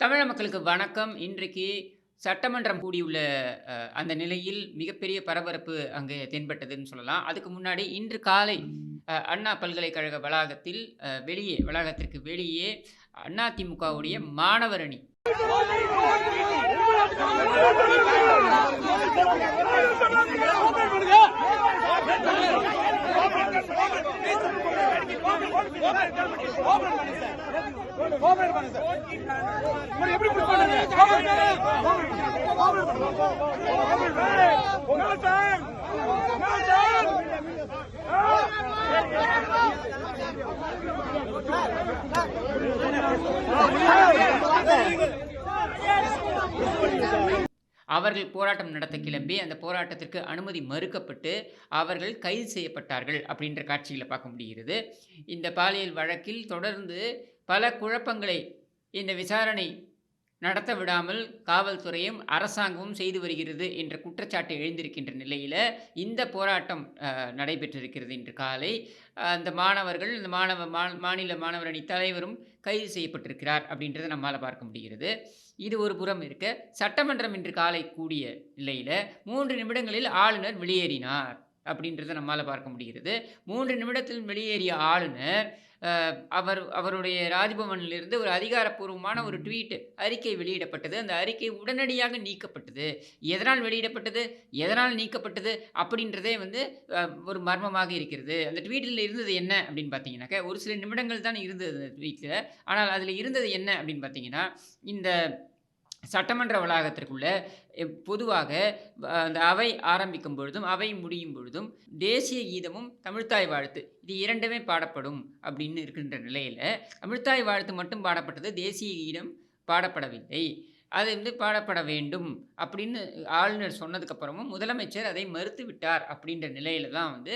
தமிழக மக்களுக்கு வணக்கம். இன்றைக்கு சட்டமன்றம் கூடியுள்ள அந்த நிலையில் மிகப்பெரிய பரபரப்பு அங்கே தென்பட்டதுன்னு சொல்லலாம். அதுக்கு முன்னாடி இன்று காலை அண்ணா பல்கலைக்கழக வளாகத்தில் வளாகத்திற்கு வெளியே அதிமுகவுடைய மாணவர் அணி அவர்கள் போராட்டம் நடத்த கிளம்பி அந்த போராட்டத்திற்கு அனுமதி மறுக்கப்பட்டு அவர்கள் கைது செய்யப்பட்டார்கள் அப்படின்ற காட்சிகளை பார்க்க முடிகிறது. இந்த பாலியல் வழக்கில் தொடர்ந்து பல குழப்பங்களை இந்த விசாரணை நடத்த விடாமல் காவல்துறையும் அரசாங்கமும் செய்து வருகிறது என்ற குற்றச்சாட்டு எழுந்திருக்கின்ற நிலையில் இந்த போராட்டம் நடைபெற்றிருக்கிறது. இன்று காலை அந்த மாணவர்கள் இந்த மாநில மாணவர் அணி தலைவரும் கைது செய்யப்பட்டிருக்கிறார் அப்படின்றத நம்மால் பார்க்க முடிகிறது. இது ஒரு புறம் இருக்க, சட்டமன்றம் இன்று காலை கூடிய நிலையில் 3 நிமிடங்களில் ஆளுநர் வெளியேறினார் அப்படின்றத நம்மால் பார்க்க முடிகிறது. 3 நிமிடத்தில் வெளியேறிய ஆளுநர் அவருடைய ராஜ்பவனிலிருந்து ஒரு அதிகாரப்பூர்வமான ஒரு அறிக்கை வெளியிடப்பட்டது. அந்த அறிக்கை உடனடியாக நீக்கப்பட்டது. எதனால் வெளியிடப்பட்டது, எதனால் நீக்கப்பட்டது அப்படின்றதே ஒரு மர்மமாக இருக்கிறது. அந்த ட்வீட்டில் இருந்தது என்ன அப்படின்னு பார்த்தீங்கன்னாக்க, ஒரு சில நிமிடங்கள் தான் இருந்தது அந்த ட்வீட்டில். ஆனால் அதில் இருந்தது என்ன அப்படின்னு பார்த்தீங்கன்னா, இந்த சட்டமன்ற வளாகத்திற்குள்ள பொதுவாக அந்த அவை ஆரம்பிக்கும் பொழுதும் அவை முடியும் பொழுதும் தேசிய கீதமும் தமிழ்த்தாய் வாழ்த்து இது இரண்டுமே பாடப்படும் அப்படின்னு இருக்கின்ற நிலையில் தமிழ்த்தாய் வாழ்த்து மட்டும் பாடப்பட்டது, தேசிய கீதம் பாடப்படவில்லை. அது பாடப்பட வேண்டும் அப்படின்னு ஆளுநர் சொன்னதுக்கப்புறமும் முதலமைச்சர் அதை மறுத்து விட்டார் அப்படின்ற நிலையில் தான்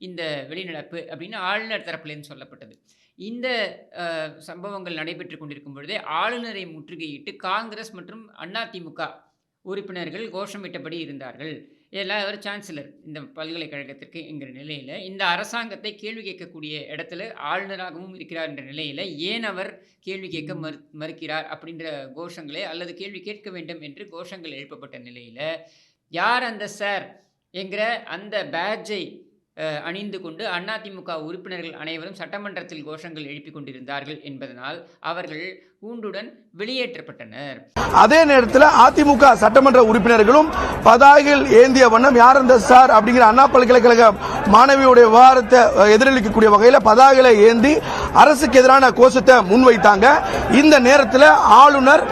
இந்த வெளிநடப்பு அப்படின்னு ஆளுநர் தரப்புலேருந்து சொல்லப்பட்டது. இந்த சம்பவங்கள் நடைபெற்று கொண்டிருக்கும் பொழுதே ஆளுநரை முற்றுகையிட்டு காங்கிரஸ் மற்றும் அதிமுக உறுப்பினர்கள் கோஷமிட்டபடி இருந்தார்கள். இதெல்லாம் அவர் சான்சலர் இந்த பல்கலைக்கழகத்திற்கு என்கிற நிலையில் இந்த அரசாங்கத்தை கேள்வி கேட்கக்கூடிய இடத்துல ஆளுநராகவும் இருக்கிறார் என்ற நிலையில் ஏன் அவர் கேள்வி கேட்க மறுக்கிறார் அப்படின்ற கோஷங்களே அல்லது கேள்வி கேட்க வேண்டும் என்று கோஷங்கள் எழுப்பப்பட்ட நிலையில் யார் அந்த சார் என்கிற அந்த பேட்ஜை அணிந்து கொண்டு அதிமுக உறுப்பினர்கள் அனைவரும் சட்டமன்றத்தில் கோஷங்கள் எழுப்பிக் கொண்டிருந்தார்கள் என்பதனால் அவர்கள் கூண்டுடன் வெளியேற்றப்பட்டனர். அதே நேரத்தில் அதிமுக சட்டமன்ற உறுப்பினர்களும் பதாகைகள் ஏந்திய வண்ணம் யார் அந்த சார் அப்படிங்கிற அண்ணா பல்கலைக்கழக மாணவியுடைய விவகாரத்தை எதிரொலிக்கக்கூடிய வகையில் பதாகைகளை ஏந்தி அரசுக்கு எதிரான கோஷத்தை முன்வைத்தாங்க. இந்த நேரத்தில் ஆளுநர்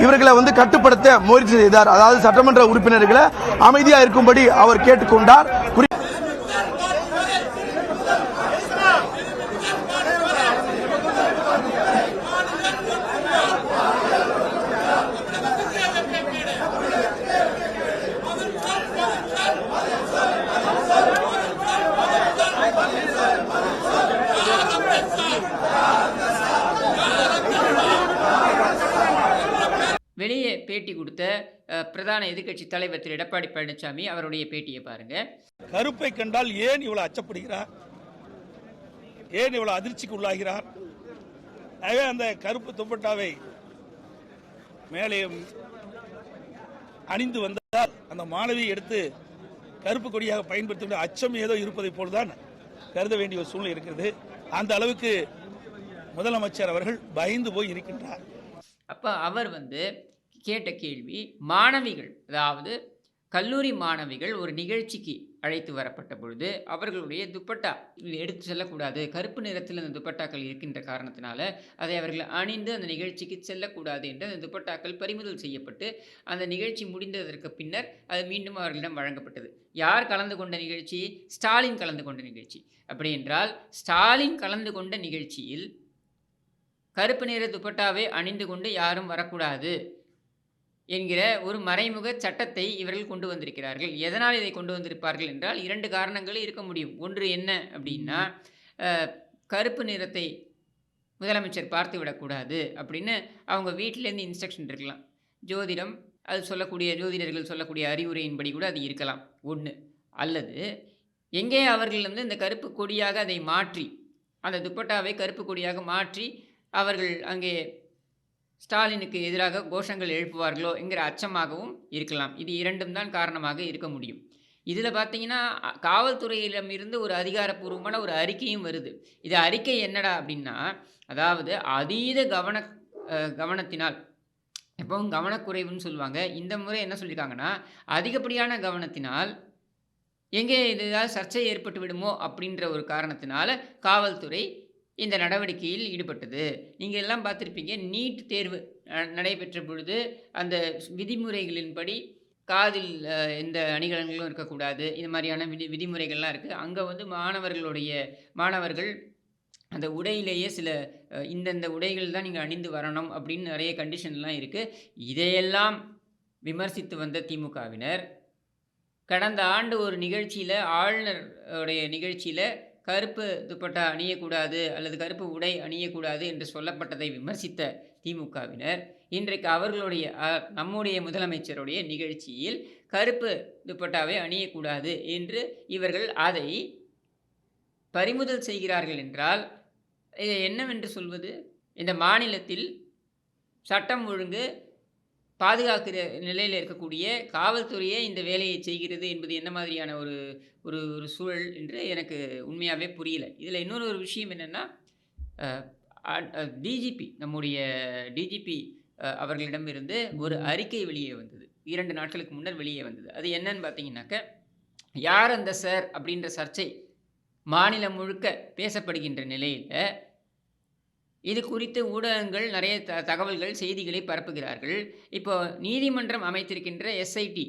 இவர்களை கட்டுப்படுத்த முயற்சி செய்தார். அதாவது சட்டமன்ற உறுப்பினர்களை அமைதியாக இருக்கும்படி அவர் கேட்டுக்கொண்டார். வெளியே பேட்டி கொடுத்த பிரதான எதிர்க்கட்சி தலைவர் திரு எடப்பாடி பழனிசாமி அவருடைய பேட்டியை பாருங்க. கருப்பை கண்டால் ஏன் இவ்வளவு அச்சப்படுகிறார், ஏன் இவ்வளவு அதிர்ச்சிக்கு உள்ளாகிறார்? அந்த கருப்பு துப்பட்டாவை மேலே அணிந்து வந்தால் அந்த மாணவியை எடுத்து கருப்பு கொடியாக பயன்படுத்த அச்சம் ஏதோ இருப்பதை போல்தான் கருத வேண்டிய ஒரு சூழ்நிலை இருக்கிறது. அந்த அளவுக்கு முதலமைச்சர் அவர்கள் பயந்து போய் இருக்கின்றார். அப்ப அவர் கேட்ட கேள்வி, மாணவிகள் அதாவது கல்லூரி மாணவிகள் ஒரு நிகழ்ச்சிக்கு அழைத்து வரப்பட்ட பொழுது அவர்களுடைய துப்பட்டா எடுத்து செல்லக்கூடாது, கருப்பு நிறத்தில் அந்த துப்பட்டாக்கள் இருக்கின்ற காரணத்தினால அதை அவர்கள் அணிந்து அந்த நிகழ்ச்சிக்கு செல்லக்கூடாது என்று அந்த துப்பட்டாக்கள் பறிமுதல் செய்யப்பட்டு அந்த நிகழ்ச்சி முடிந்ததற்கு பின்னர் அது மீண்டும் அவர்களிடம் வழங்கப்பட்டது. யார் கலந்து கொண்ட நிகழ்ச்சி? ஸ்டாலின் கலந்து கொண்ட நிகழ்ச்சி. அப்படி என்றால் ஸ்டாலின் கலந்து கொண்ட நிகழ்ச்சியில் கருப்பு நிற துப்பட்டாவை அணிந்து கொண்டு யாரும் வரக்கூடாது என்கிற ஒரு மறைமுக சட்டத்தை இவர்கள் கொண்டு வந்திருக்கிறார்கள். எதனால் இதை கொண்டு வந்திருப்பார்கள் என்றால் 2 காரணங்கள் இருக்க முடியும். ஒன்று என்ன அப்படின்னா, கருப்பு நிறத்தை முதலமைச்சர் பார்த்து விடக்கூடாது அப்படின்னு அவங்க வீட்டிலேருந்து இன்ஸ்ட்ரக்ஷன் இருக்கலாம். ஜோதிடர்கள் சொல்லக்கூடிய அறிவுரையின்படி கூட அது இருக்கலாம். ஒன்று. அல்லது எங்கே அவர்கள் இந்த கருப்பு கொடியாக அதை மாற்றி, அந்த துப்பட்டாவை கருப்பு கொடியாக மாற்றி அவர்கள் அங்கே ஸ்டாலினுக்கு எதிராக கோஷங்கள் எழுப்புவார்களோ என்கிற அச்சமாகவும் இருக்கலாம். இது 2ம் தான் காரணமாக இருக்க முடியும். இதில் பார்த்தீங்கன்னா, காவல்துறையிடமிருந்து ஒரு அதிகாரப்பூர்வமான ஒரு அறிக்கையும் வருது. இது அறிக்கை என்னடா அப்படின்னா, அதாவது அதீத கவனத்தினால் எப்பவும் கவனக்குறைவுன்னு சொல்லுவாங்க. இந்த முறை என்ன சொல்லியிருக்காங்கன்னா, அதிகப்படியான கவனத்தினால் எங்கே இது ஏதாவது சர்ச்சை ஏற்பட்டு விடுமோ அப்படின்ற ஒரு காரணத்தினால காவல்துறை இந்த நடவடிக்கையில் ஈடுபட்டது. நீங்க எல்லாம் பார்த்திருப்பீங்க. நீட் தேர்வு நடைபெற்ற பொழுது அந்த விதிமுறைகளின்படி காதில் எந்த அணிகலன்களும் இருக்கக்கூடாது. இது மாதிரியான விதிமுறைகள்லாம் இருக்கு. அங்க வந்து மாணவர்கள் அந்த உடையிலேயே சில இந்தந்த உடைகள் தான் நீங்க அணிந்து வரணும் அப்படின்னு நிறைய கண்டிஷன்லாம் இருக்கு. இதையெல்லாம் விமர்சித்து வந்த திமுகவினர் கடந்த ஆண்டு ஒரு நிகழ்ச்சியில ஆளுநர் உடைய நிகழ்ச்சியில கருப்பு துப்பட்டா அணியக்கூடாது அல்லது கருப்பு உடை அணியக்கூடாது என்று சொல்லப்பட்டதை விமர்சித்த திமுகவினர் இன்றைக்கு அவர்களுடைய நம்முடைய முதலமைச்சருடைய நிகழ்ச்சியில் கருப்பு துப்பட்டாவை அணியக்கூடாது என்று இவர்கள் அதை பறிமுதல் செய்கிறார்கள் என்றால் இதை என்னவென்று சொல்வது? இந்த மாநிலத்தில் சட்டம் ஒழுங்கு பாதுகாக்கிற நிலையில் இருக்கக்கூடிய காவல்துறையே இந்த வேலையை செய்கிறது என்பது என்ன மாதிரியான ஒரு ஒரு ஒரு சூழல் என்று எனக்கு உண்மையாகவே புரியல. இதில் இன்னொரு ஒரு விஷயம் என்னென்னா, நம்முடைய டிஜிபி அவர்களிடமிருந்து ஒரு அறிக்கை வெளியே வந்தது. 2 நாட்களுக்கு முன்னர் வெளியே வந்தது. அது என்னன்னு பார்த்தீங்கன்னாக்க, யார் அந்த சார் அப்படின்ற சர்ச்சை மாநிலம் முழுக்க பேசப்படுகின்ற நிலையில் இது குறித்து ஊடகங்கள் நிறைய தகவல்கள் செய்திகளை பரப்புகிறார்கள். இப்போ நீதிமன்றம் அமைத்திருக்கின்ற எஸ்ஐடி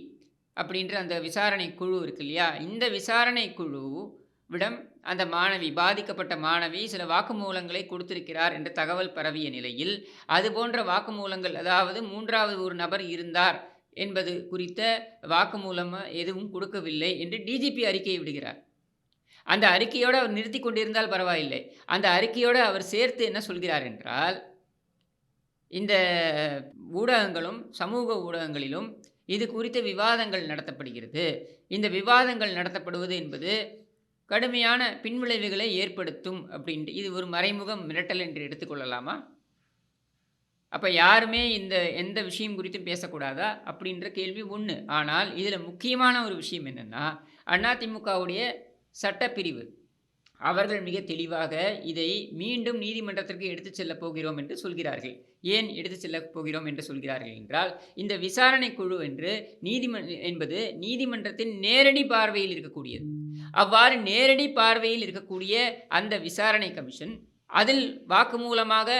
அப்படின்ற அந்த விசாரணை குழு இருக்கு இல்லையா, இந்த விசாரணை குழுவிடம் அந்த பாதிக்கப்பட்ட மாணவி சில வாக்குமூலங்களை கொடுத்திருக்கிறார் என்ற தகவல் பரவிய நிலையில் அது போன்ற வாக்குமூலங்கள், அதாவது 3வது ஒரு நபர் இருந்தார் என்பது குறித்த வாக்குமூலம் எதுவும் கொடுக்கவில்லை என்று டிஜிபி அறிக்கை விடுகிறார். அந்த அறிக்கையோடு அவர் நிறுத்தி கொண்டிருந்தால் பரவாயில்லை. அந்த அறிக்கையோடு அவர் சேர்த்து என்ன சொல்கிறார் என்றால், இந்த ஊடகங்களும் சமூக ஊடகங்களிலும் இது குறித்த விவாதங்கள் நடத்தப்படுகிறது. இந்த விவாதங்கள் நடத்தப்படுவது என்பது கடுமையான பின்விளைவுகளை ஏற்படுத்தும் அப்படின்ட்டு இது ஒரு மறைமுக மிரட்டல் என்று எடுத்துக்கொள்ளலாமா? அப்போ யாருமே எந்த விஷயம் குறித்தும் பேசக்கூடாதா அப்படின்ற கேள்வி ஒன்று. ஆனால் இதில் முக்கியமான ஒரு விஷயம் என்னென்னா, அதிமுகவுடைய சட்டப்பிரிவு அவர்கள் மிக தெளிவாக இதை மீண்டும் நீதிமன்றத்திற்கு எடுத்துச் செல்லப் போகிறோம் என்று சொல்கிறார்கள். ஏன் எடுத்துச் செல்லப் போகிறோம் என்று சொல்கிறார்கள் என்றால், இந்த விசாரணை குழு என்பது நீதிமன்றத்தின் நேரடி பார்வையில் இருக்கக்கூடியது. அவ்வாறு நேரடி பார்வையில் இருக்கக்கூடிய அந்த விசாரணை கமிஷன் அதில் வாக்குமூலமாக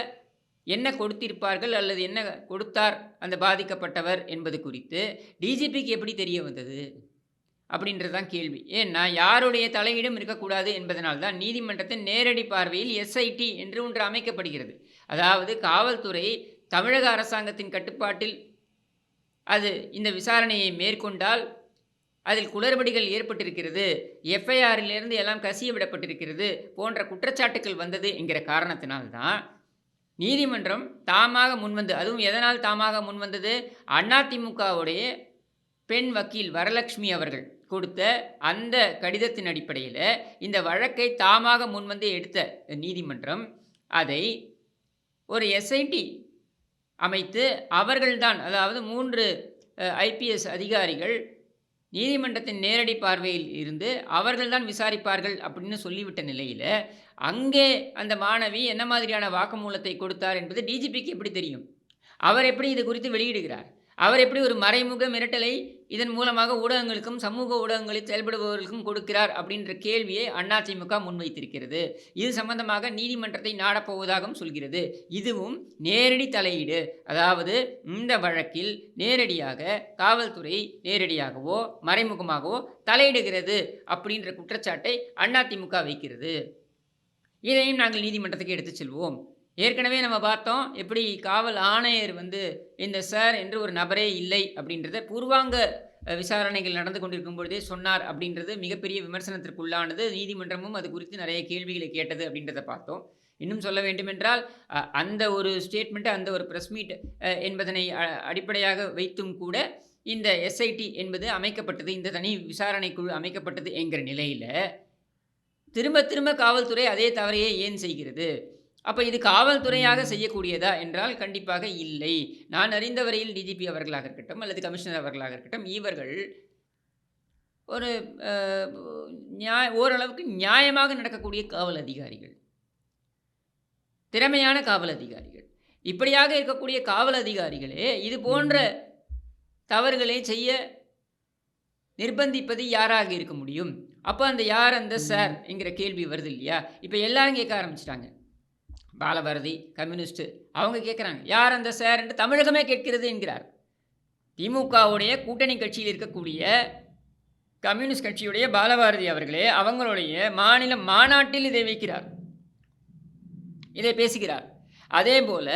என்ன கொடுத்திருப்பார்கள் அல்லது என்ன கொடுத்தார் அந்த பாதிக்கப்பட்டவர் என்பது குறித்து டிஜிபிக்கு எப்படி தெரிய வந்தது அப்படின்றது தான் கேள்வி. ஏன்னா யாருடைய தலையீடும் இருக்கக்கூடாது என்பதனால்தான் நீதிமன்றத்தின் நேரடி பார்வையில் எஸ்ஐடி என்று ஒன்று அமைக்கப்படுகிறது. அதாவது காவல்துறை தமிழக அரசாங்கத்தின் கட்டுப்பாட்டில் அது இந்த விசாரணையை மேற்கொண்டால் அதில் குளறுபடிகள் ஏற்பட்டிருக்கிறது, எஃப்ஐஆரிலிருந்து எல்லாம் கசிய விடப்பட்டிருக்கிறது போன்ற குற்றச்சாட்டுக்கள் வந்தது என்கிற காரணத்தினால்தான் நீதிமன்றம் தாமாக முன்வந்து, அதுவும் எதனால் தாமாக முன்வந்தது? அதிமுகவுடைய பெண் வக்கீல் வரலட்சுமி அவர்கள் கொடுத்த அந்த கடிதத்தின் அடிப்படையில் இந்த வழக்கை தாமாக முன்வந்து எடுத்த நீதிமன்றம் அதை ஒரு எஸ்ஐடி அமைத்து அவர்கள்தான், அதாவது 3 ஐபிஎஸ் அதிகாரிகள் நீதிமன்றத்தின் நேரடி பார்வையில் இருந்து அவர்கள்தான் விசாரிப்பார்கள் அப்படின்னு சொல்லிவிட்ட நிலையில் அங்கே அந்த மாணவி என்ன மாதிரியான வாக்குமூலத்தை கொடுத்தார் என்பது டிஜிபிக்கு எப்படி தெரியும்? அவர் எப்படி இது குறித்து வெளியிடுகிறார்? அவர் எப்படி ஒரு மறைமுக மிரட்டலை இதன் மூலமாக ஊடகங்களுக்கும் சமூக ஊடகங்களில் செயல்படுபவர்களுக்கும் கொடுக்கிறார் அப்படின்ற கேள்வியை அதிமுக முன்வைத்திருக்கிறது. இது சம்பந்தமாக நீதிமன்றத்தை நாடப்போவதாகவும் சொல்கிறது. இதுவும் நேரடி தலையீடு. அதாவது இந்த வழக்கில் நேரடியாக காவல்துறை நேரடியாகவோ மறைமுகமாகவோ தலையிடுகிறது அப்படின்ற குற்றச்சாட்டை அதிமுக வைக்கிறது. இதையும் நாங்கள் நீதிமன்றத்துக்கு எடுத்து செல்வோம். ஏற்கனவே நம்ம பார்த்தோம் எப்படி காவல் ஆணையர் இந்த சார் என்று ஒரு நபரே இல்லை அப்படின்றத பூர்வாங்க விசாரணைகள் நடந்து கொண்டிருக்கும் பொழுதே சொன்னார் அப்படின்றது மிகப்பெரிய விமர்சனத்திற்குள்ளானது. நீதிமன்றமும் அது குறித்து நிறைய கேள்விகளை கேட்டது அப்படின்றத பார்த்தோம். இன்னும் சொல்ல வேண்டுமென்றால் அந்த ஒரு ஸ்டேட்மெண்ட், அந்த ஒரு ப்ரெஸ் மீட் என்பதனை அடிப்படையாக வைத்தும் கூட இந்த எஸ்ஐடி என்பது அமைக்கப்பட்டது, இந்த தனி விசாரணை குழு அமைக்கப்பட்டது என்கிற நிலையில் திரும்ப திரும்ப காவல்துறை அதே தவறையே ஏன் செய்கிறது? அப்போ இது காவல்துறையாக செய்யக்கூடியதா என்றால் கண்டிப்பாக இல்லை. நான் அறிந்த வரையில் டிஜிபி அவர்களாக இருக்கட்டும் அல்லது கமிஷனர் அவர்களாக இருக்கட்டும், இவர்கள் ஒரு ஓரளவுக்கு நியாயமாக நடக்கக்கூடிய காவல் அதிகாரிகள், திறமையான காவல் அதிகாரிகள். இப்படியாக இருக்கக்கூடிய காவல் அதிகாரிகளே இது போன்ற தவறுகளை செய்ய நிர்பந்திப்பது யாராக இருக்க முடியும்? அப்போ அந்த யார் அந்த சார் என்கிற கேள்வி வருது இல்லையா? இப்போ எல்லாரும் கேட்க ஆரம்பிச்சிட்டாங்க. பாலபாரதி, கம்யூனிஸ்ட் அவங்க கேட்குறாங்க, யார் அந்த சார் என்று தமிழகமே கேட்கிறது என்கிறார். திமுகவுடைய கூட்டணி கட்சியில் இருக்கக்கூடிய கம்யூனிஸ்ட் கட்சியுடைய பாலபாரதி அவர்களே அவங்களுடைய மாநில மாநாட்டில் இதை வைக்கிறார், இதை பேசுகிறார். அதே போல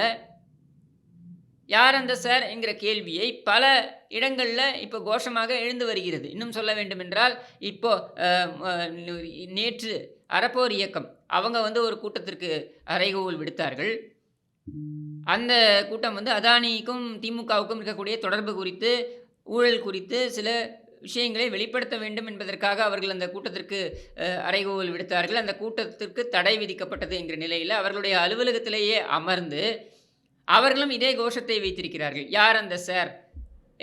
யார் அந்த சார் என்கிற கேள்வியை பல இடங்களில் இப்போ கோஷமாக எழுந்து வருகிறது. இன்னும் சொல்ல வேண்டும் என்றால், இப்போ நேற்று அறப்போர் இயக்கம் அவங்க ஒரு கூட்டத்திற்கு அறைகூவல் விடுத்தார்கள். அந்த கூட்டம் அதானிக்கும் திமுகவுக்கும் இருக்கக்கூடிய தொடர்பு குறித்து, ஊழல் குறித்து சில விஷயங்களை வெளிப்படுத்த வேண்டும் என்பதற்காக அவர்கள் அந்த கூட்டத்திற்கு அறைகூவல் விடுத்தார்கள். அந்த கூட்டத்திற்கு தடை விதிக்கப்பட்டது என்கிற நிலையில் அவர்களுடைய அலுவலகத்திலேயே அமர்ந்து அவர்களும் இதே கோஷத்தை வைத்திருக்கிறார்கள். யார் அந்த சார்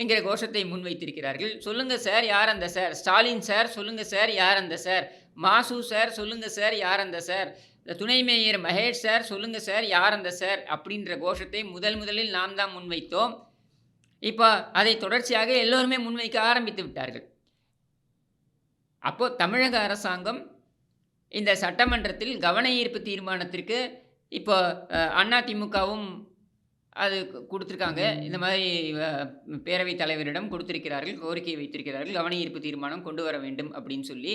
என்கிற கோஷத்தை முன்வைத்திருக்கிறார்கள். சொல்லுங்கள் சார், யார் அந்த சார்? ஸ்டாலின் சார் சொல்லுங்கள் சார், யார் அந்த சார்? மாசு சார் சொல்லுங்கள் சார், யார் அந்த சார்? துணை மேயர் மகேஷ் சார் சொல்லுங்கள் சார், யார் அந்த சார்? அப்படின்ற கோஷத்தை முதலில் நாம் தான் முன்வைத்தோம். இப்போ அதை தொடர்ச்சியாக எல்லோருமே முன்வைக்க ஆரம்பித்து விட்டார்கள். அப்போது தமிழக அரசாங்கம் இந்த சட்டமன்றத்தில் கவன ஈர்ப்பு தீர்மானத்திற்கு இப்போ அதிமுகவும் அது கொடுத்துருக்காங்க. இந்த மாதிரி பேரவைத் தலைவரிடம் கொடுத்திருக்கிறார்கள், கோரிக்கை வைத்திருக்கிறார்கள், கவன ஈர்ப்பு தீர்மானம் கொண்டு வர வேண்டும் அப்படின்னு சொல்லி.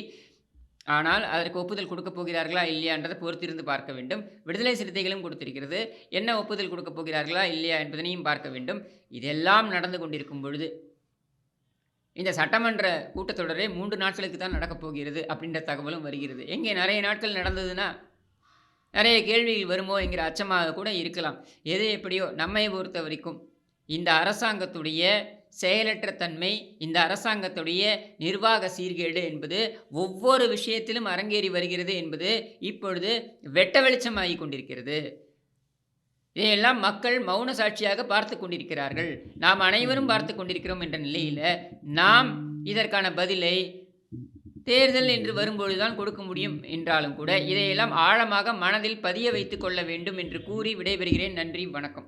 ஆனால் அதற்கு ஒப்புதல் கொடுக்கப் போகிறார்களா இல்லையான்றதை பொறுத்திருந்து பார்க்க வேண்டும். விடுதலை சிறுத்தைகளும் கொடுத்திருக்கிறது, என்ன ஒப்புதல் கொடுக்கப் போகிறார்களா இல்லையா என்பதனையும் பார்க்க வேண்டும். இதெல்லாம் நடந்து கொண்டிருக்கும் பொழுது இந்த சட்டமன்ற கூட்டத்தொடரே 3 நாட்களுக்கு தான் நடக்கப் போகிறது அப்படின்ற தகவலும் வருகிறது. எங்கே நிறைய நாட்கள் நடந்ததுன்னா நிறைய கேள்விகள் வருமோ என்கிற அச்சமாக கூட இருக்கலாம். எது எப்படியோ நம்மை பொறுத்த வரைக்கும் இந்த அரசாங்கத்துடைய செயலற்ற தன்மை, இந்த அரசாங்கத்துடைய நிர்வாக சீர்கேடு என்பது ஒவ்வொரு விஷயத்திலும் அரங்கேறி வருகிறது என்பது இப்பொழுது வெட்ட வெளிச்சமாகி கொண்டிருக்கிறது. இதையெல்லாம் மக்கள் மௌன சாட்சியாக பார்த்து கொண்டிருக்கிறார்கள். நாம் அனைவரும் பார்த்து கொண்டிருக்கிறோம் என்ற நிலையில் நாம் இதற்கான பதிலை தேர்தல் என்று வரும்பொழுதுதான் கொடுக்க முடியும் என்றாலும் கூட இதையெல்லாம் ஆழமாக மனதில் பதிய வைத்து கொள்ள வேண்டும் என்று கூறி விடைபெறுகிறேன். நன்றி, வணக்கம்.